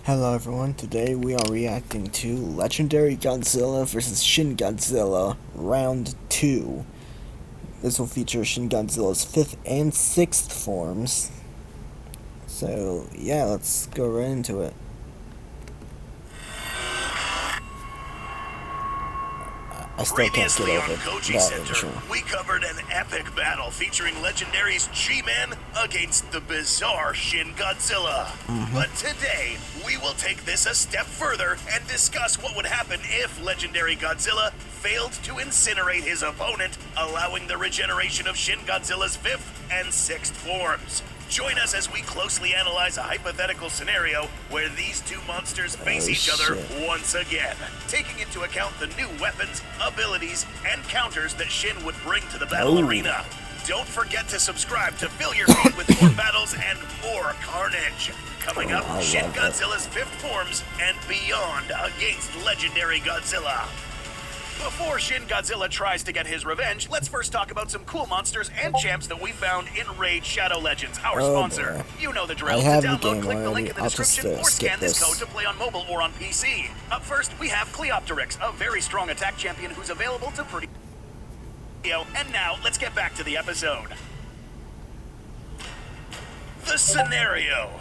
Hello everyone, today we are reacting to Legendary Godzilla vs. Shin Godzilla Round 2. This will feature Shin Godzilla's 5th and 6th forms. So, yeah, let's go right into it. I still can't get over that intro. We covered an epic battle featuring Legendary's G-Man against the bizarre Shin Godzilla. But today, we will take this a step further and discuss what would happen if Legendary Godzilla failed to incinerate his opponent, allowing the regeneration of Shin Godzilla's 5th and 6th forms. Join us as we closely analyze a hypothetical scenario where these two monsters face each other once again, taking into account the new weapons, abilities, and counters that Shin would bring to the battle arena. Don't forget to subscribe to fill your feed with more battles and more carnage. Coming up, Shin Godzilla's 5th forms and beyond against Legendary Godzilla. Before Shin Godzilla tries to get his revenge, let's first talk about some cool monsters and champs that we found in Raid Shadow Legends, our sponsor. Boy. You know the drill. I have to download, the game click the already. link in the I'll description just, or scan this this code to play on mobile or on PC. Up first, we have Cleopteryx, a very strong attack champion who's available to pretty... And now, let's get back to the episode. The scenario.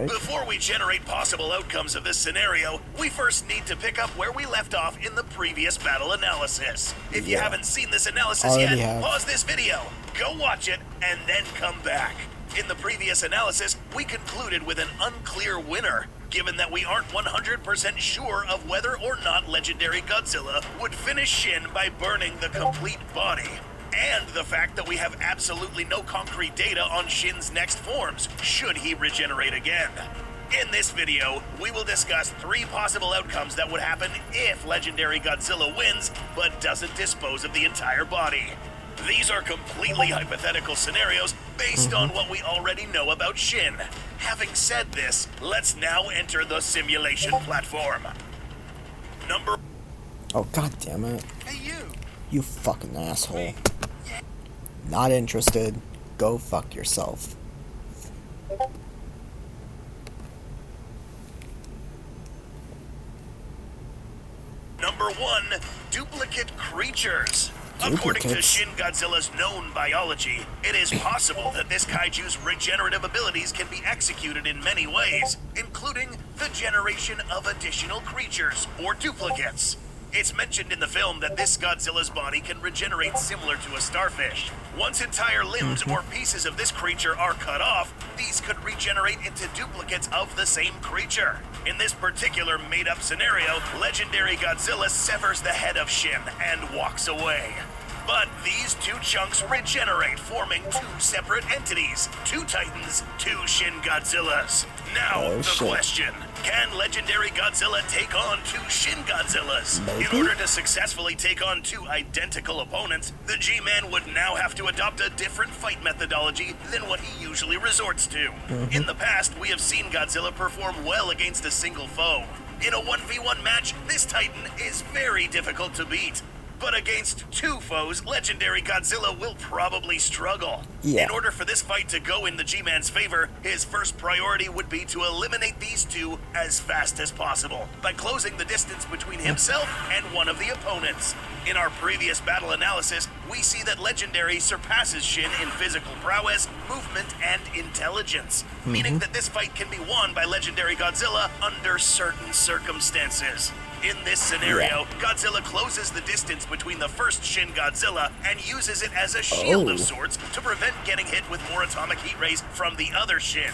Before we generate possible outcomes of this scenario, we first need to pick up where we left off in the previous battle analysis. If you haven't seen this analysis yet, pause this video, go watch it, and then come back. In the previous analysis, we concluded with an unclear winner, given that we aren't 100% sure of whether or not Legendary Godzilla would finish Shin by burning the complete body. And the fact that we have absolutely no concrete data on Shin's next forms, should he regenerate again. In this video, we will discuss 3 possible outcomes that would happen if Legendary Godzilla wins, but doesn't dispose of the entire body. These are completely hypothetical scenarios based on what we already know about Shin. Having said this, let's now enter the simulation platform. Oh, god damn it. Hey, you! You fucking asshole. Not interested. Go fuck yourself. Number 1, duplicate creatures. According to Shin Godzilla's known biology, it is possible that this kaiju's regenerative abilities can be executed in many ways, including the generation of additional creatures or duplicates. It's mentioned in the film that this Godzilla's body can regenerate similar to a starfish. Once entire limbs or pieces of this creature are cut off, these could regenerate into duplicates of the same creature. In this particular made-up scenario, Legendary Godzilla severs the head of Shin and walks away. But these 2 chunks regenerate, forming 2 separate entities, 2 Titans, 2 Shin Godzillas. Now, the question, can Legendary Godzilla take on 2 Shin Godzillas? In order to successfully take on 2 identical opponents, the G-Man would now have to adopt a different fight methodology than what he usually resorts to. In the past, we have seen Godzilla perform well against a single foe. In a 1v1 match, this Titan is very difficult to beat. But against 2 foes, Legendary Godzilla will probably struggle. In order for this fight to go in the G-Man's favor, his first priority would be to eliminate these 2 as fast as possible, by closing the distance between himself and one of the opponents. In our previous battle analysis, we see that Legendary surpasses Shin in physical prowess, movement, and intelligence, meaning that this fight can be won by Legendary Godzilla under certain circumstances. In this scenario, Godzilla closes the distance between the first Shin Godzilla and uses it as a shield of sorts to prevent getting hit with more atomic heat rays from the other Shin.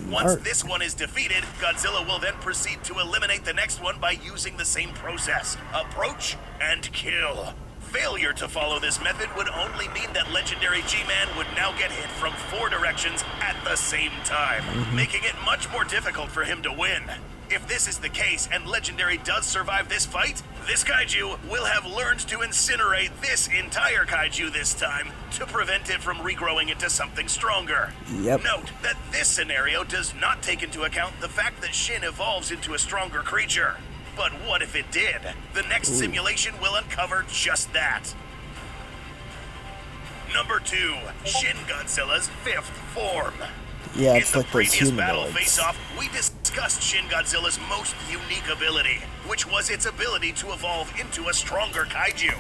Once this one is defeated, Godzilla will then proceed to eliminate the next one by using the same process: approach and kill. Failure to follow this method would only mean that Legendary G-Man would now get hit from 4 directions at the same time, making it much more difficult for him to win. If this is the case and Legendary does survive this fight, this kaiju will have learned to incinerate this entire kaiju this time to prevent it from regrowing into something stronger. Note that this scenario does not take into account the fact that Shin evolves into a stronger creature. But what if it did? The next simulation will uncover just that. Number 2, Shin Godzilla's 5th form. Yeah, it's in like the those previous battle humanoids. face-off, we discussed discussed Shin Godzilla's most unique ability, which was its ability to evolve into a stronger kaiju.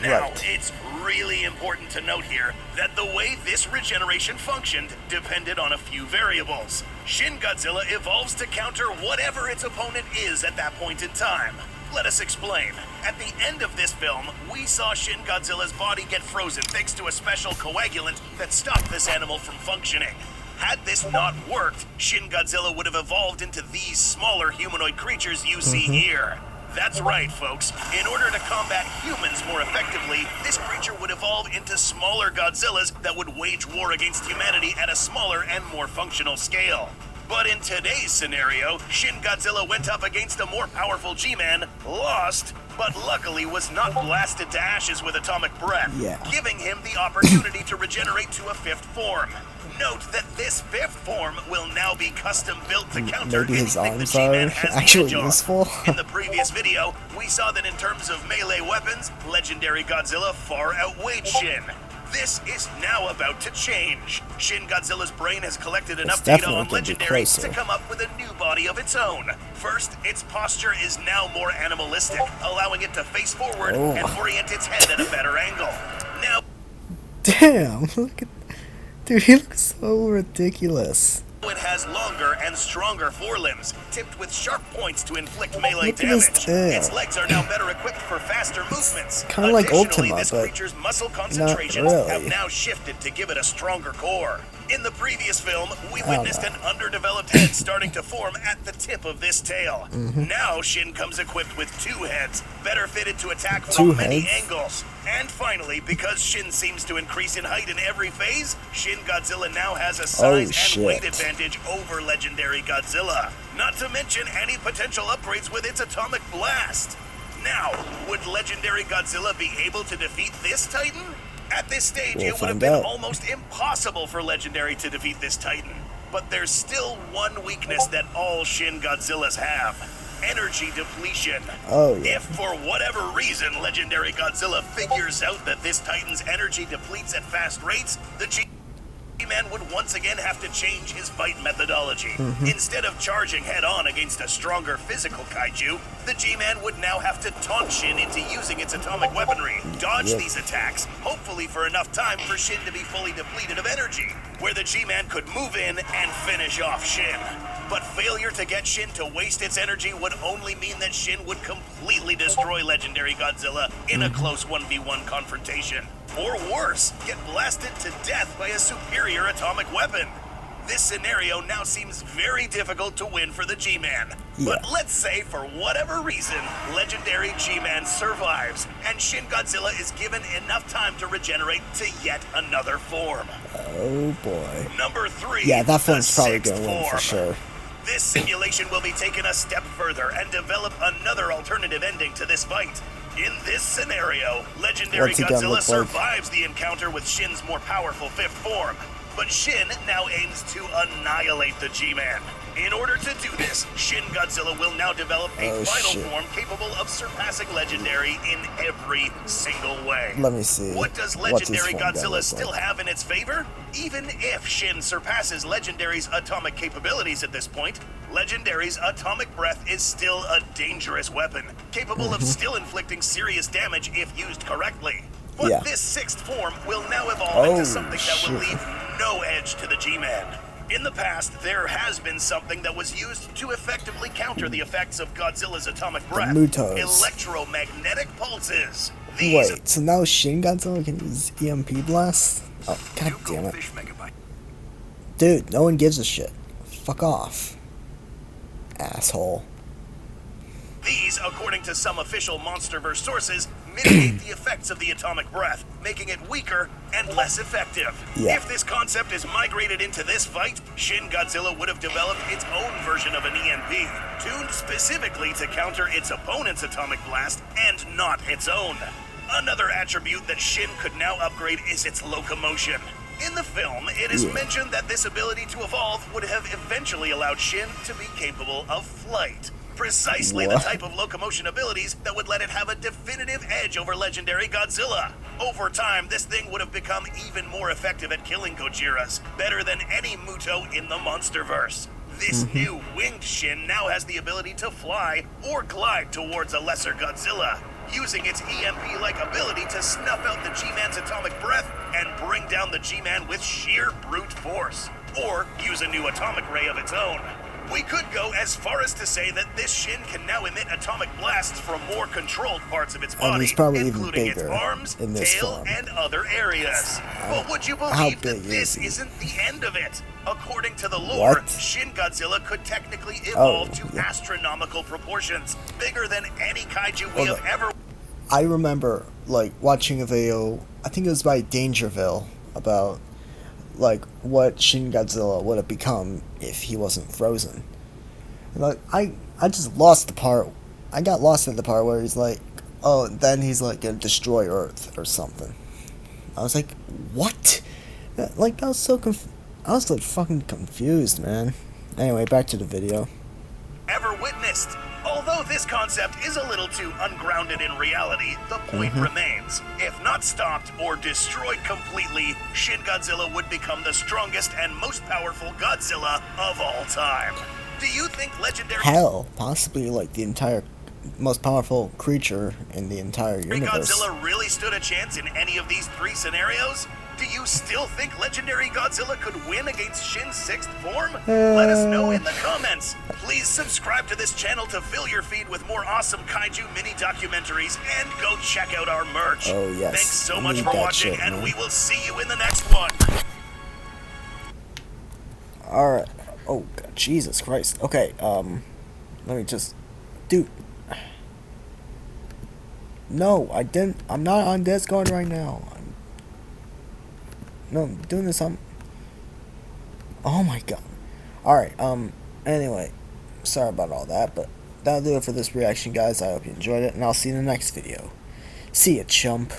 Now, Right. it's really important to note here that the way this regeneration functioned depended on a few variables. Shin Godzilla evolves to counter whatever its opponent is at that point in time. Let us explain. At the end of this film, we saw Shin Godzilla's body get frozen thanks to a special coagulant that stopped this animal from functioning. Had this not worked, Shin Godzilla would have evolved into these smaller humanoid creatures you see here. That's right, folks. In order to combat humans more effectively, this creature would evolve into smaller Godzillas that would wage war against humanity at a smaller and more functional scale. But in today's scenario, Shin Godzilla went up against a more powerful G-Man, lost, but luckily was not blasted to ashes with atomic breath, Yeah. giving him the opportunity to regenerate to a fifth form. Note that this fifth form will now be custom built to counter Maybe his anything the arms G-Man are has actually the edge on. useful. In the previous video, we saw that in terms of melee weapons, legendary Godzilla far outweighed Shin. This is now about to change. Shin Godzilla's brain has collected enough data definitely on gonna be Legendary closer. to come up with a new body of its own. First, its posture is now more animalistic, allowing it to face forward Oh. and orient its head at a better angle. Now, Damn, look at... Dude, he looks so ridiculous. it has longer and stronger forelimbs, tipped with sharp points to inflict melee Look at his damage. tail. Its legs are now better equipped for faster movements. kinda like Additionally, Ultima, this but creature's muscle concentrations really. have now shifted to give it a stronger core. In the previous film, we don't witnessed know. an underdeveloped head starting to form at the tip of this tail. Now Shin comes equipped with two heads, better fitted to attack from Two many heads? angles. And finally, because Shin seems to increase in height in every phase, Shin Godzilla now has a size and shit. weight advantage over legendary Godzilla. Not to mention any potential upgrades with its atomic blast. Now, would legendary Godzilla be able to defeat this Titan? At this stage, We'll it would have find been out. almost impossible for legendary to defeat this Titan. But there's still one weakness that all Shin Godzillas have. Energy depletion. Oh, yeah. If for whatever reason legendary Godzilla figures out that this Titan's energy depletes at fast rates, the G-Man would once again have to change his fight methodology. Instead of charging head-on against a stronger physical kaiju, the G-Man would now have to taunt Shin into using its atomic weaponry, dodge Yep. these attacks, hopefully for enough time for Shin to be fully depleted of energy, where the G-Man could move in and finish off Shin. But failure to get Shin to waste its energy would only mean that Shin would completely destroy legendary Godzilla in a close 1v1 confrontation. Or worse, get blasted to death by a superior atomic weapon. This scenario now seems very difficult to win for the G-Man. But Yeah. let's say, for whatever reason, legendary G-Man survives, and Shin Godzilla is given enough time to regenerate to yet another form. Oh boy. Number 3. Yeah, that the film's probably sixth gonna win for form. sure. This simulation will be taken a step further and develop another alternative ending to this fight. In this scenario, legendary What's it gonna Godzilla look like? survives the encounter with Shin's more powerful fifth form, but Shin now aims to annihilate the G-Man. In order to do this, Shin Godzilla will now develop a Oh, final shit. form capable of surpassing legendary in every single way. Let me see. What does What's his legendary form gonna Godzilla look still like? have in its favor? Even if Shin surpasses legendary's atomic capabilities at this point, legendary's atomic breath is still a dangerous weapon, capable of still inflicting serious damage if used correctly. But Yeah. this sixth form will now evolve into Oh, something that will shit. leave no edge to the G-Man. In the past, there has been something that was used to effectively counter the effects of Godzilla's atomic breath. Mutos. Electromagnetic pulses. These Wait, so now Shin Godzilla can use EMP blast? Oh, god damn it. Dude, no one gives a shit. Fuck off. Asshole. These, according to some official MonsterVerse sources, mitigate the effects of the atomic breath, making it weaker and less effective. Yeah. If this concept is migrated into this fight, Shin Godzilla would have developed its own version of an EMP, tuned specifically to counter its opponent's atomic blast and not its own. Another attribute that Shin could now upgrade is its locomotion. In the film, it is mentioned that this ability to evolve would have eventually allowed Shin to be capable of flight. Precisely the What? type of locomotion abilities that would let it have a definitive edge over legendary Godzilla. Over time, this thing would have become even more effective at killing Gojiras, better than any Muto in the MonsterVerse. This new winged Shin now has the ability to fly or glide towards a lesser Godzilla, using its EMP-like ability to snuff out the G-Man's atomic breath and bring down the G-Man with sheer brute force, or use a new atomic ray of its own. We could go as far as to say that this Shin can now emit atomic blasts from more controlled parts of its body, including its arms, tail, and other areas. But would you believe that this isn't the end of it? According to the lore, Shin Godzilla could technically evolve to astronomical proportions, bigger than any kaiju we have ever... I remember, like, watching a video, I think it was by Dangerville, about, like, what Shin Godzilla would have become if he wasn't frozen. And, like, I just lost the part, I got lost at the part where he's like, oh, then he's, like, gonna destroy Earth or something. I was like, what? Like, I was so I was, like, fucking confused, man. Anyway, back to the video. Ever witnessed. Although this concept is a little too ungrounded in reality, the point remains. If not stopped or destroyed completely, Shin Godzilla would become the strongest and most powerful Godzilla of all time. Do you think legendary... Hell, possibly like the entire most powerful creature in the entire universe. Godzilla really stood a chance in any of these three scenarios? Do you still think legendary Godzilla could win against Shin's 6th form? Let us know in the comments. Please subscribe to this channel to fill your feed with more awesome kaiju mini documentaries, and go check out our merch. Oh yes. Thanks so much for watching, and we will see you in the next one. Alright. Oh God, Jesus Christ. Okay, let me just... Dude. No, I didn't. I'm not on Discord right now. No, I'm doing this on... Oh my God. Alright, anyway. Sorry about all that, but that'll do it for this reaction, guys. I hope you enjoyed it, and I'll see you in the next video. See ya, chump.